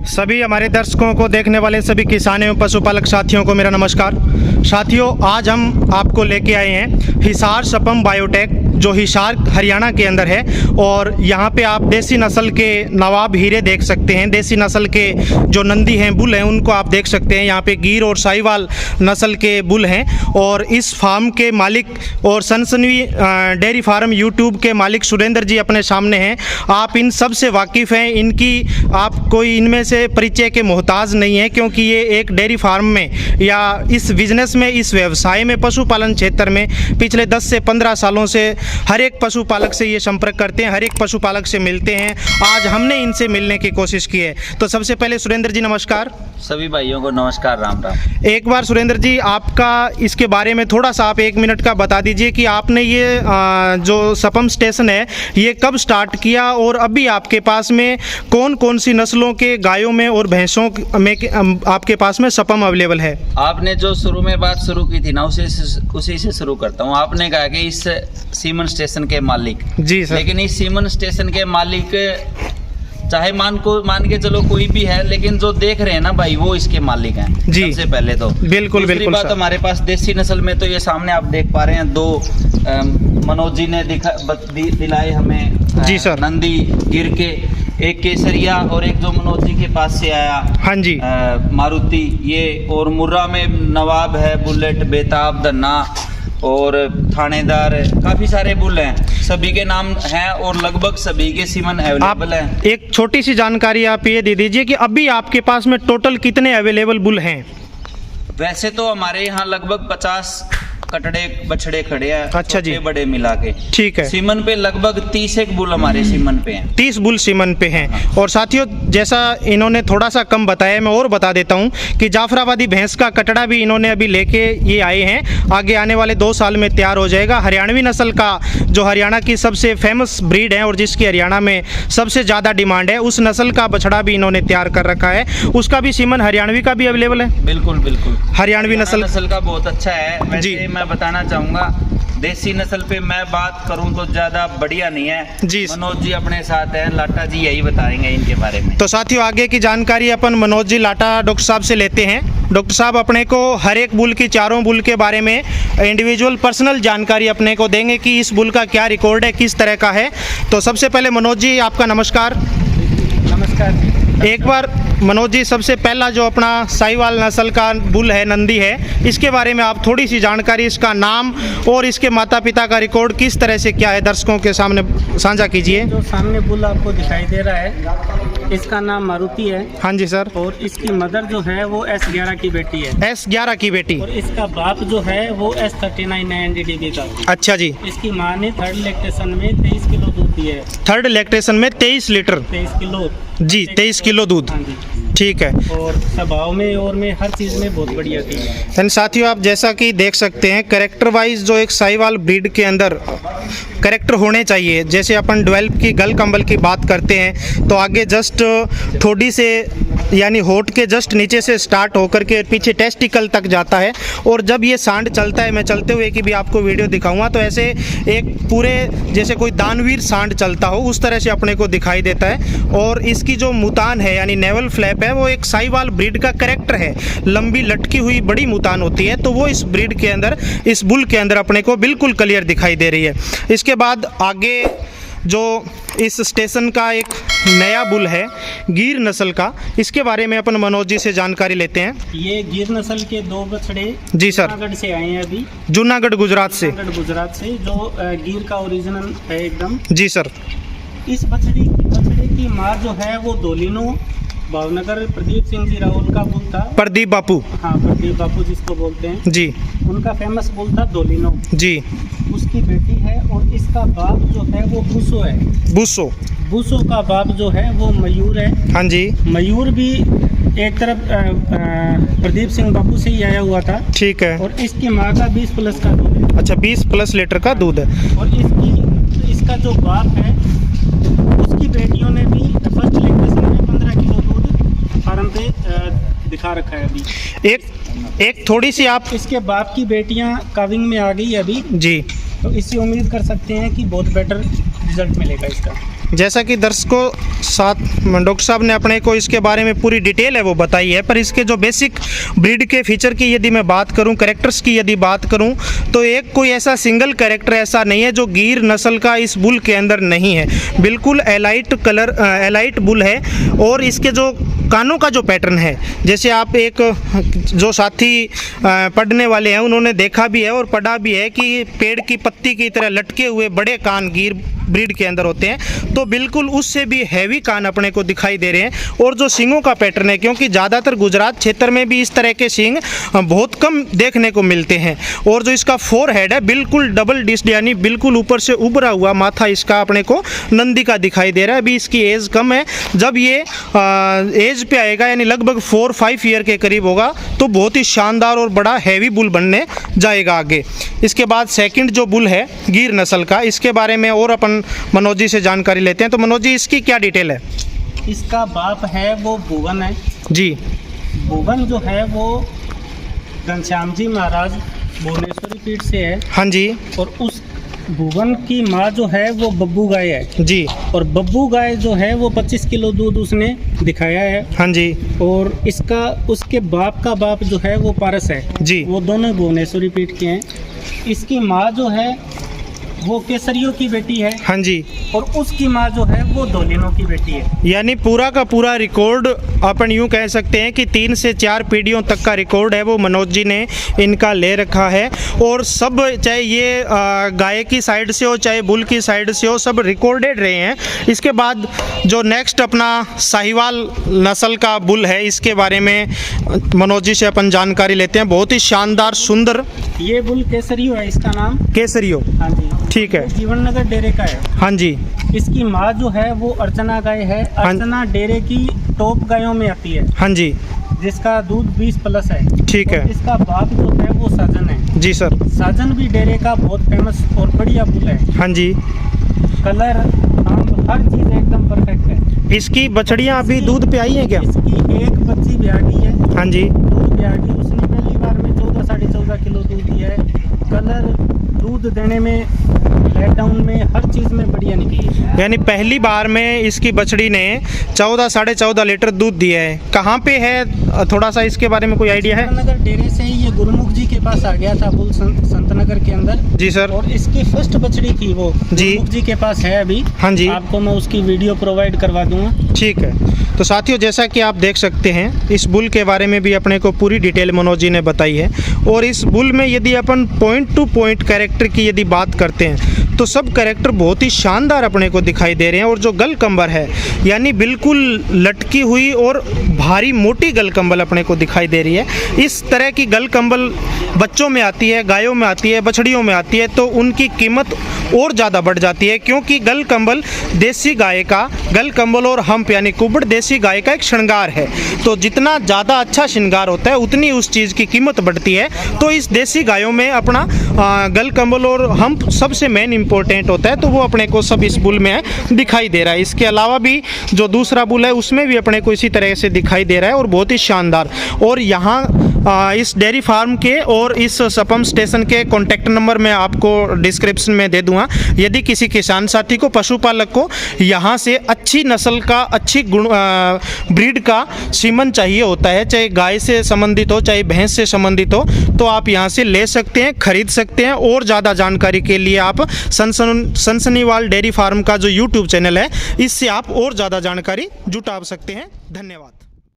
सभी हमारे दर्शकों को देखने वाले सभी किसान एवं पशुपालक साथियों को मेरा नमस्कार। साथियों, आज हम आपको लेके आए हैं हिसार सपम बायोटेक, जो हिसार हरियाणा के अंदर है। और यहाँ पे आप देसी नस्ल के नवाब हीरे देख सकते हैं। देसी नस्ल के जो नंदी हैं, बुल हैं, उनको आप देख सकते हैं। यहाँ पे गिर और साहिवाल नस्ल के बुल हैं। और इस फार्म के मालिक और सनसनी डेयरी फार्म यूट्यूब के मालिक सुरेंद्र जी अपने सामने हैं। आप इन सब से वाकिफ़ हैं, इनकी आप कोई इनमें से परिचय के मोहताज नहीं है, क्योंकि ये एक डेयरी फार्म में या इस बिज़नेस में, इस व्यवसाय में, पशुपालन क्षेत्र में पिछले 10 से 15 सालों से हर एक पशुपालक से ये संपर्क करते हैं, हर एक पशुपालक से मिलते हैं। आज हमने इनसे मिलने की कोशिश की है। तो सबसे पहले सुरेंद्र जी नमस्कार। सभी भाइयों को नमस्कार, राम राम। एक बार सुरेंद्र जी, आपका इसके बारे में थोड़ा सा आप 1 मिनट का बता दीजिए कि आपने ये जो सपम स्टेशन है, ये कब स्टार्ट किया और अभी आपके पास में कौन कौन सी नस्लों के गायों में और भैंसों में आपके पास में सपम अवेलेबल है? आपने जो शुरू में बात शुरू की थी ना, उसी से शुरू करता हूँ। आपने कहा कि इस सीमन स्टेशन के मालिक, जी सर, लेकिन इस सीमन स्टेशन के मालिक चाहे मान के चलो कोई भी है, लेकिन जो देख रहे हैं ना भाई, वो इसके मालिक हैं जी। सबसे पहले तो बिल्कुल बात, हमारे पास देसी नस्ल में तो ये सामने आप देख पा रहे हैं, 2 मनोज जी ने दिलाए हमें जी सर, नंदी गिर के, एक केसरिया और एक जो मनोज जी के पास से आया, हाँ जी, मारुति ये। और मुर्रा में नवाब है, बुलेट, बेताब, धन्ना और थानेदार, काफी सारे बुल हैं, सभी के नाम हैं और लगभग सभी के सीमन अवेलेबल हैं। एक छोटी सी जानकारी आप ये दे दीजिए कि अभी आपके पास में टोटल कितने अवेलेबल बुल हैं? वैसे तो हमारे यहाँ लगभग 50 कटड़े बछड़े खड़े हैं, अच्छा जी, बड़े मिला के, ठीक है। सीमन पे लगभग 30 एक बुल हमारे सीमन पे हैं, 30 बुल सीमन पे हैं। हाँ। और साथियों, जैसा इन्होंने थोड़ा सा कम बताया, मैं और बता देता हूं कि जाफराबादी भैंस का कटड़ा भी इन्होंने अभी लेके ये आए हैं। आगे आने वाले 2 साल में तैयार हो जाएगा। हरियाणवी नस्ल का, जो हरियाणा की सबसे फेमस ब्रीड है और जिसकी हरियाणा में सबसे ज़्यादा डिमांड है, उस नस्ल का बछड़ा भी इन्होंने तैयार कर रखा है। उसका भी सीमन हरियाणवी का भी अवेलेबल है। बिल्कुल बिल्कुल, हरियाणवी नस्ल का बहुत अच्छा है जी। मैं बताना चाहूँगा, देसी नस्ल पे मैं बात करूं तो ज़्यादा बढ़िया नहीं है जी। मनोज जी अपने साथ हैं, लाटा जी यही बताएंगे इनके बारे में। तो साथियों, आगे की जानकारी अपन मनोज जी लाटा डॉक्टर साहब से लेते हैं। डॉक्टर साहब अपने को हर एक बुल की, चारों बुल के बारे में इंडिविजुअल पर्सनल जानकारी अपने को देंगे कि इस बुल का क्या रिकॉर्ड है, किस तरह का है। तो सबसे पहले मनोज जी, आपका नमस्कार। नमस्कार जी। एक बार मनोज जी, सबसे पहला जो अपना साहिवाल नस्ल का बुल है, नंदी है, इसके बारे में आप थोड़ी सी जानकारी, इसका नाम और इसके माता पिता का रिकॉर्ड किस तरह से क्या है, दर्शकों के सामने साझा कीजिए। जो सामने बुल आपको दिखाई दे रहा है, इसका नाम मारुति है। हाँ जी सर। और इसकी मदर जो है वो S11 की बेटी है। S11 की बेटी। और इसका बाप जो है वो S39 है NDDB का। अच्छा जी। इसकी माँ ने 3rd लैक्टेशन में 23 किलो दूध दिया है। 3rd लैक्टेशन में 23 लीटर, 23 किलो जी, 23 किलो दूध, ठीक है। और स्वभाव में और में हर चीज़ में बहुत बढ़िया थी। साथियों, आप जैसा कि देख सकते हैं, करेक्टर वाइज जो एक साहिवाल ब्रीड के अंदर करेक्टर होने चाहिए, जैसे अपन डेवलप की गल कंबल की बात करते हैं तो आगे जस्ट ठोड़ी से यानी होठ के जस्ट नीचे से स्टार्ट होकर के पीछे टेस्टिकल तक जाता है। और जब ये सांड चलता है, मैं चलते हुए की भी आपको वीडियो दिखाऊंगा, तो ऐसे एक पूरे जैसे कोई दानवीर सांड चलता हो उस तरह से अपने को दिखाई देता है। और इसकी जो मुतान है यानी नेवल फ्लैप है, वो एक साहिवाल ब्रीड का करेक्टर है, लंबी लटकी हुई बड़ी मुतान होती है, तो वो इस ब्रीड के अंदर, इस बुल के अंदर अपने को बिल्कुल क्लियर दिखाई दे रही है। इसके बाद आगे जो इस स्टेशन का एक नया बुल है गिर नस्ल का, इसके बारे में अपन मनोज जी से जानकारी लेते हैं। ये गिर नस्ल के 2 बछड़े जी सर जूनागढ़ से आए हैं अभी, जूनागढ़ गुजरात से, जो गिर का ओरिजिनल है एकदम जी सर। इस बछड़े की माँ जो है वो दोलिनो भावनगर प्रदीप सिंह जी राहुल का बुल था। प्रदीप बापू, हाँ, प्रदीप बापू जिसको बोलते हैं जी, उनका फेमस बुल था दोलिनो जी। उसकी बेटी है। और इसका बाप जो है वो बूसो है। बूसो का बाप जो है वो मयूर है। हाँ जी। मयूर भी एक तरफ प्रदीप सिंह बापू से ही आया हुआ था, ठीक है। और इसकी माँ का 20+ का दूध है। अच्छा, 20+ लीटर का दूध है। और इसका जो बाप है, उसकी बेटियों ने भी 1st लैक्टेशन में 15 किलो दूध फार्म पे दिखा रखा है अभी। एक थोड़ी सी आप, इसके बाप की बेटियां काविंग में आ गई अभी जी, तो इससे उम्मीद कर सकते हैं कि बहुत बेटर रिजल्ट मिलेगा इसका। जैसा कि दर्शकों साथ डॉक्टर साहब ने अपने को इसके बारे में पूरी डिटेल है वो बताई है, पर इसके जो बेसिक ब्रीड के फीचर की यदि मैं बात करूं, कैरेक्टर्स की यदि बात करूं, तो एक कोई ऐसा सिंगल कैरेक्टर ऐसा नहीं है जो गिर नस्ल का इस बुल के अंदर नहीं है। बिल्कुल एलाइट बुल है। और इसके जो कानों का जो पैटर्न है, जैसे आप एक जो साथी पढ़ने वाले हैं उन्होंने देखा भी है और पढ़ा भी है कि पेड़ की पत्ती की तरह लटके हुए बड़े कान गिर ब्रीड के अंदर होते हैं, तो बिल्कुल उससे भी हैवी कान अपने को दिखाई दे रहे हैं। और जो सींगों का पैटर्न है, क्योंकि ज़्यादातर गुजरात क्षेत्र में भी इस तरह के सींग बहुत कम देखने को मिलते हैं। और जो इसका फोर हेड है बिल्कुल डबल डिस्ड, यानी बिल्कुल ऊपर से उभरा हुआ माथा इसका अपने को नंदी का दिखाई दे रहा है। अभी इसकी एज कम है, जब ये एज पे आएगा यानी लगभग 4-5 ईयर के करीब होगा तो बहुत ही शानदार और बड़ा हैवी बुल बनने जाएगा आगे। इसके बाद सेकंड जो बुल है गिर नस्ल का, इसके बारे में और अपन मनोज जी से जानकारी लेते हैं। तो मनोज जी, इसकी क्या डिटेल है? इसका बाप है वो भुवन है जी। भुवन जो है वो घनश्याम जी महाराज भुवनेश्वरी पीठ से है। हाँ जी। और उस भुवन की माँ जो है वो बब्बू गाय है जी। और बब्बू गाय जो है वो 25 किलो दूध उसने दिखाया है। हाँ जी। और इसका उसके बाप का बाप जो है वो पारस है जी। वो दोनों भुवनेश्वरी पीठ के हैं। इसकी माँ जो है वो केसरियों की बेटी है। हाँ जी। और उसकी माँ जो है वो धोलिनों की बेटी है। यानी पूरा का पूरा रिकॉर्ड अपन यूँ कह सकते हैं कि 3 से 4 पीढ़ियों तक का रिकॉर्ड है वो मनोज जी ने इनका ले रखा है। और सब, चाहे ये गाय की साइड से हो चाहे बुल की साइड से हो, सब रिकॉर्डेड रहे हैं। इसके बाद जो नेक्स्ट अपना साहिवाल नस्ल का बुल है, इसके बारे में मनोज जी से अपन जानकारी लेते हैं। बहुत ही शानदार सुंदर ये बुल केसरियो है, इसका नाम केसरियो। हाँ जी। ठीक है। जीवन नगर डेरे का है। हाँ जी। इसकी माँ जो है वो अर्चना गाय है। अर्चना डेरे की टॉप गायों में आती है। हाँ जी। जिसका दूध 20+ है। ठीक है। इसका बाप जो है वो साजन है। जी सर। साजन भी डेरे का बहुत फेमस और बढ़िया बुल है। हाँ जी। कलर, आम, हर चीज एकदम परफेक्ट है। इसकी बछड़ियाँ अभी दूध पे आई हैं क्या? इसकी एक बच्ची ब्यागी है। हाँ जी। दूध ब्यागी, उसने पहली बार में 14-14.5 किलो दूध दिया है। कलर, दूध देने में, लैकडाउन में, हर चीज़ में बढ़िया निकली है। यानी पहली बार में इसकी बछड़ी ने 14-14.5 लीटर दूध दिया है। कहाँ पे है, थोड़ा सा इसके बारे में कोई आइडिया है? संतनगर डेरे से ही ये गुरुमुख जी के पास आ गया था बुल संतनगर के अंदर। जी सर। और इसकी फर्स्ट बछड़ी थी वो जी गुरुमुख जी के पास है अभी। हाँ जी। आपको मैं उसकी वीडियो प्रोवाइड करवा दूंगा। ठीक है। तो साथियों, जैसा कि आप देख सकते हैं, इस बुल के बारे में भी अपने को पूरी डिटेल मनोज जी ने बताई है। और इस बुल में यदि अपन पॉइंट टू पॉइंट कैरेक्टर की यदि बात करते हैं तो सब कैरेक्टर बहुत ही शानदार अपने को दिखाई दे रहे हैं। और जो गल कंबर है, यानी बिल्कुल लटकी हुई और भारी मोटी गल कंबल अपने को दिखाई दे रही है। इस तरह की गल कंबल बच्चों में आती है, गायों में आती है, बछड़ियों में आती है, तो उनकी कीमत और ज़्यादा बढ़ जाती है। क्योंकि गल कंबल देसी गाय का, गल कंबल और हम्प यानी कुबड़ देसी गाय का एक श्रृंगार है। तो जितना ज़्यादा अच्छा श्रृंगार होता है उतनी उस चीज़ की कीमत बढ़ती है। तो इस देसी गायों में अपना गल कंबल और हम्प सबसे मेन इंपॉर्टेंट होता है, तो वो अपने को सब इस बुल में दिखाई दे रहा है। इसके अलावा भी जो दूसरा बुल है उसमें भी अपने को इसी तरह से दिखाई दे रहा है और बहुत ही शानदार। और यहाँ इस डेयरी फार्म के और इस सपम स्टेशन के कॉन्टैक्ट नंबर मैं आपको डिस्क्रिप्शन में दे दूंगा। यदि किसी किसान साथी को, पशुपालक को यहाँ से अच्छी नस्ल का, अच्छी गुण ब्रीड का सीमन चाहिए होता है, चाहे गाय से संबंधित हो चाहे भैंस से संबंधित हो, तो आप यहाँ से ले सकते हैं, खरीद सकते हैं। और ज़्यादा जानकारी के लिए आप सनसनीवाल डेयरी फार्म का जो यूट्यूब चैनल है, इससे आप और ज़्यादा जानकारी जुटा सकते हैं। धन्यवाद।